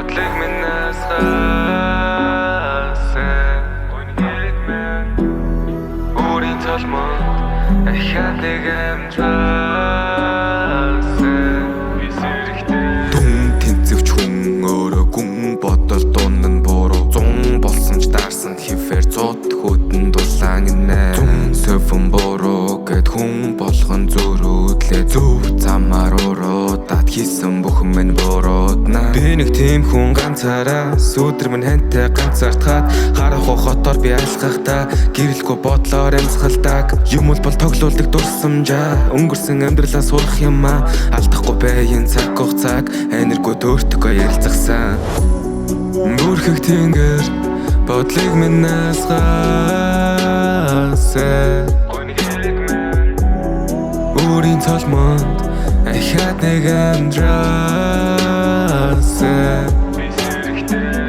бодлыг минь асгаасан өөрийн толмод ахиад нэг амжаасан Дүн тэнцвч хүн өөрөө гүн бодол дунан буруу зун болсон ч даарсан хифээр цод хөтөн дулаан гинэ сөфөн буруу гэд хүн болгон зөрүүдлээ зөв замаар уруудаад хийсэн бүхэн минь буруудна Би нэг тийм хүн ганцаараа сүудэр минь хантай ганцаардахад харах хотоор би айлхахтаа гэрэлгүй бодлоор амьсгалдаг юм бол тоглоулдаг дурсамжаа өнгөрсөн амьдралаа сурах юмаа алдахгүй байин цаг хугацааг энергүй төөртөгөө ярилцсан Бүрхэг тэнгэр бодлыг минь асгаасан Өөрийн толмонд ахиад нэг амжаасан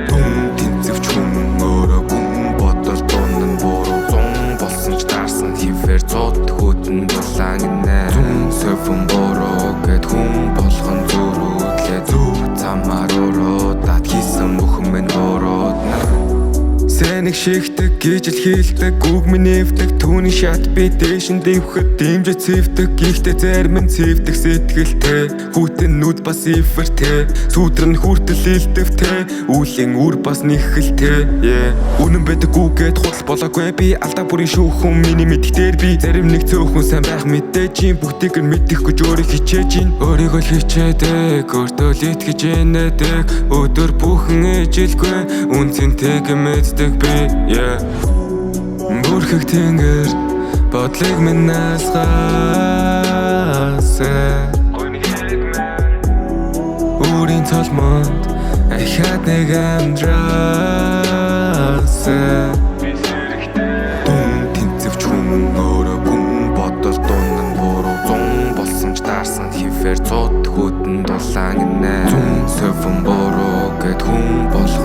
Дүн тэнцвч хүн өөрөө гүн бодол дунан буруу зун болсон ч даарсан хифээр цод хөтөн дулаан гинэ сөфөн буруу гэд хүн болгон зөрүүдлээ зөв замаар уруудаад хийсэн бүхэн минь буруудна Сэнэг шигдэг, гижил хийлдэг, үг минь нэвдэг Түүний шат би дэшин дэвхэд дэмжэ цэвдэг Гэхдээ зарим нь цэвдэг сэтгэлтэй Хүүтэн нүд бас ифэртэй Сүдэр нь хүртэл илдэвтэй Үлийн үр бас нэхэлтэй Үнэн байдаг үгээд худал болоогүй би Алдаа бүрийн шүүхэн миний мэдхтэр би Зарим нэг цөөхөн сайн байх мэдээж юм Бүгдийг нь мэдэх гэж өөрөө хичээж ин Өөрийгөө хичээдэг, өөртөө л итгэж энэдэг Өдөр бүхэн ижилгүй Үнцэнтэйг мэддэг Бүрхэг тэнгэр бодлыг минь асгаасан Өөрийн толмонд ахиад нэг амжаасан Дүн тэнцвч хүн өөрөө гүн бодол дунан буруу зун болсон ч даарсан хифээр цод хөтөн дулаан гинэ сөфөн буруу гэд хүн болох